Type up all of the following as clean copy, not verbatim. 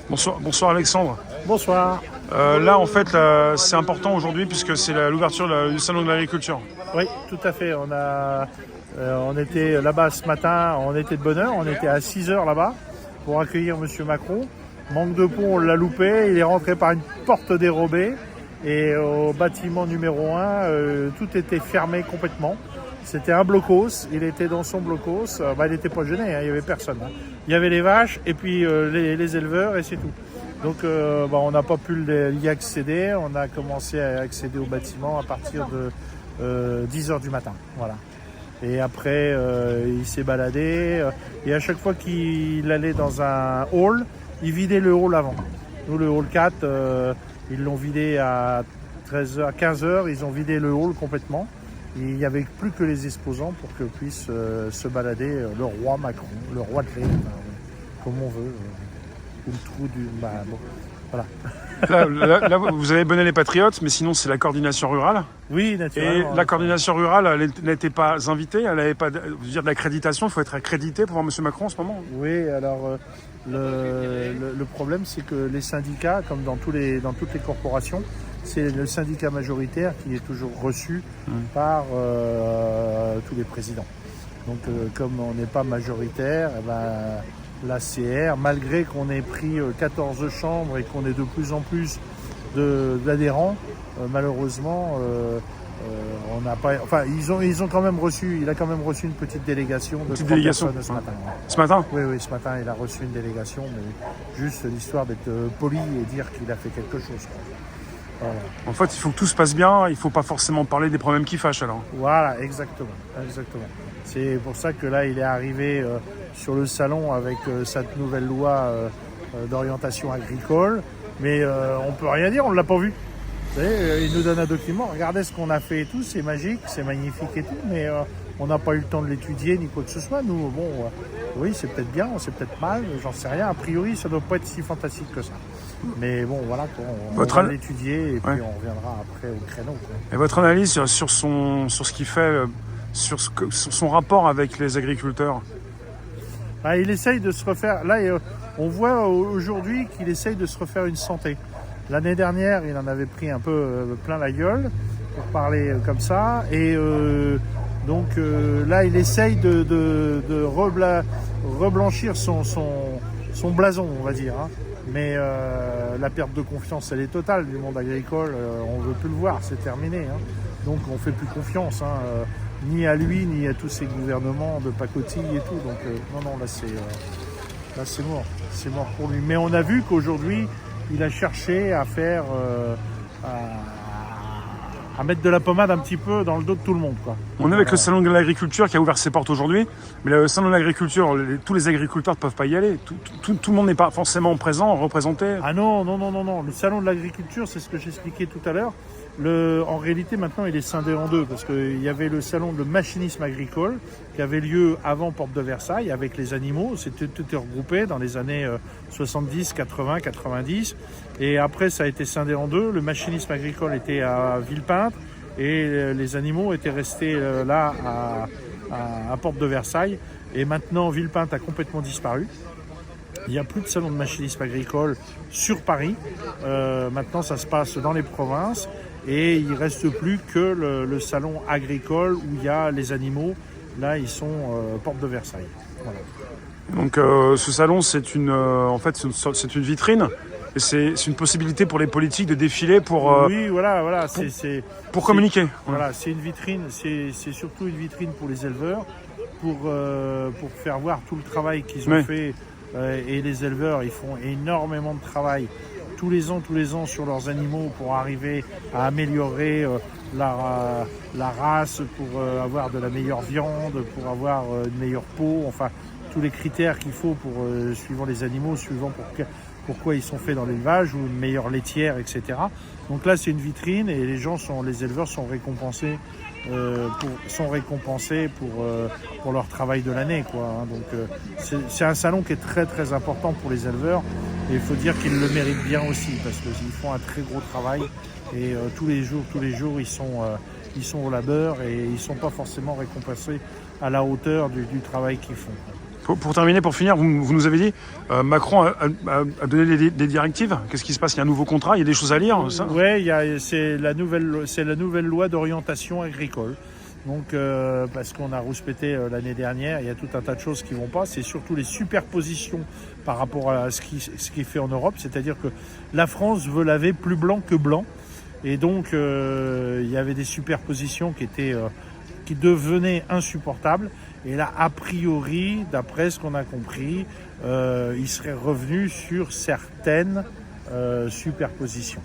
Bonsoir Alexandre. Bonsoir. Là en fait c'est important aujourd'hui puisque c'est l'ouverture du salon de l'agriculture. Oui, tout à fait. On était là-bas ce matin, on était de bonne heure, on était à 6 heures là-bas pour accueillir M. Macron. Manque de pont, on l'a loupé, il est rentré par une porte dérobée et au bâtiment numéro 1, tout était fermé complètement. C'était un blocos, il était dans son blocos, il n'était pas gêné, il n'y avait personne. Il y avait les vaches et puis les éleveurs et c'est tout. Donc on n'a pas pu y accéder, on a commencé à accéder au bâtiment à partir de 10 heures du matin. Voilà. Et après, il s'est baladé et à chaque fois qu'il allait dans un hall, il vidait le hall avant. Nous, le hall 4, ils l'ont vidé à 13h, 15h, ils ont vidé le hall complètement. Il n'y avait plus que les exposants pour que puisse se balader le roi Macron, le roi de l'air, comme on veut, ou le trou du... bon, voilà. Là, vous avez bonné les patriotes, mais sinon c'est la coordination rurale. Oui, naturellement. Et la coordination rurale, elle n'était pas invitée, elle n'avait pas de l'accréditation, il faut être accrédité pour voir M. Macron en ce moment. Oui, alors le problème c'est que les syndicats, comme dans toutes les corporations, c'est le syndicat majoritaire qui est toujours reçu par tous les présidents. Donc comme on n'est pas majoritaire, l'ACR, malgré qu'on ait pris 14 chambres et qu'on ait de plus en plus d'adhérents, malheureusement, on n'a pas. Enfin, ils ont quand même reçu. Il a quand même reçu une petite délégation de 3 personnes ce matin. Ce matin ? Oui, ce matin, il a reçu une délégation, mais juste l'histoire d'être poli et dire qu'il a fait quelque chose. Voilà. En fait, il faut que tout se passe bien. Il ne faut pas forcément parler des problèmes qui fâchent alors. Voilà, exactement. C'est pour ça que là, il est arrivé sur le salon avec cette nouvelle loi d'orientation agricole. Mais on peut rien dire, on ne l'a pas vu. Vous savez, il nous donne un document, regardez ce qu'on a fait et tout, c'est magique, c'est magnifique et tout, mais on n'a pas eu le temps de l'étudier ni quoi que ce soit. Nous, oui, c'est peut-être bien, c'est peut-être mal, j'en sais rien. A priori, ça ne doit pas être si fantastique que ça. Mais bon, voilà, on va l'étudier et puis on reviendra après au créneau. Quoi. Et votre analyse sur ce qu'il fait, sur son rapport avec les agriculteurs ? Il essaye de se refaire. Là, on voit aujourd'hui qu'il essaye de se refaire une santé. L'année dernière, il en avait pris un peu plein la gueule, pour parler comme ça. Et donc là, il essaye de reblanchir son blason, on va dire. Hein. Mais la perte de confiance, elle est totale du monde agricole. On ne veut plus le voir, c'est terminé. Hein. Donc on ne fait plus confiance, ni à lui, ni à tous ces gouvernements de pacotille et tout. Donc non, là c'est mort. C'est mort pour lui. Mais on a vu qu'aujourd'hui, il a cherché à faire, à mettre de la pommade un petit peu dans le dos de tout le monde. Quoi. On est avec le salon de l'agriculture qui a ouvert ses portes aujourd'hui, mais le salon de l'agriculture, tous les agriculteurs ne peuvent pas y aller. Tout le monde n'est pas forcément présent, représenté. Ah non. Le salon de l'agriculture, c'est ce que j'expliquais tout à l'heure. En réalité, maintenant, il est scindé en deux parce qu'il y avait le salon de machinisme agricole qui avait lieu avant Porte de Versailles avec les animaux. Tout était regroupé dans les années 70, 80, 90. Et après, ça a été scindé en deux. Le machinisme agricole était à Villepinte et les animaux étaient restés là à Porte de Versailles. Et maintenant, Villepinte a complètement disparu. Il n'y a plus de salon de machinisme agricole sur Paris. Maintenant, ça se passe dans les provinces. Et il ne reste plus que le salon agricole où il y a les animaux. Là, ils sont porte de Versailles. Voilà. Donc ce salon, c'est une vitrine. Et c'est une possibilité pour les politiques de défiler pour... oui, voilà. Pour communiquer. Voilà, c'est une vitrine. C'est surtout une vitrine pour les éleveurs, pour faire voir tout le travail qu'ils ont fait. Et les éleveurs, ils font énormément de travail tous les ans sur leurs animaux pour arriver à améliorer la race, pour avoir de la meilleure viande, pour avoir une meilleure peau, enfin tous les critères qu'il faut pour suivant les animaux, suivant pourquoi ils sont faits dans l'élevage, ou une meilleure laitière, etc. Donc là, c'est une vitrine et les éleveurs sont récompensés pour leur travail de l'année, quoi. Hein. Donc c'est un salon qui est très très important pour les éleveurs et il faut dire qu'ils le méritent bien aussi parce qu'ils font un très gros travail et tous les jours ils sont au labeur et ils sont pas forcément récompensés à la hauteur du travail qu'ils font. Pour terminer, pour finir, vous nous avez dit, Macron a donné des directives. Qu'est-ce qui se passe? Il y a un nouveau contrat, il y a des choses à lire, ça? Oui, c'est la nouvelle loi d'orientation agricole. Donc, parce qu'on a rouspété l'année dernière, il y a tout un tas de choses qui vont pas. C'est surtout les superpositions par rapport à ce qui est fait en Europe. C'est-à-dire que la France veut laver plus blanc que blanc. Et donc, il y avait des superpositions qui devenaient insupportables. Et là, a priori, d'après ce qu'on a compris, il serait revenu sur certaines superpositions.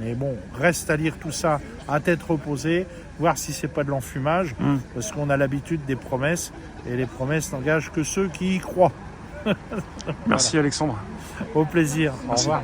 Mais bon, reste à lire tout ça à tête reposée, voir si c'est pas de l'enfumage, parce qu'on a l'habitude des promesses, et les promesses n'engagent que ceux qui y croient. Merci Alexandre. Au plaisir. Merci. Au revoir.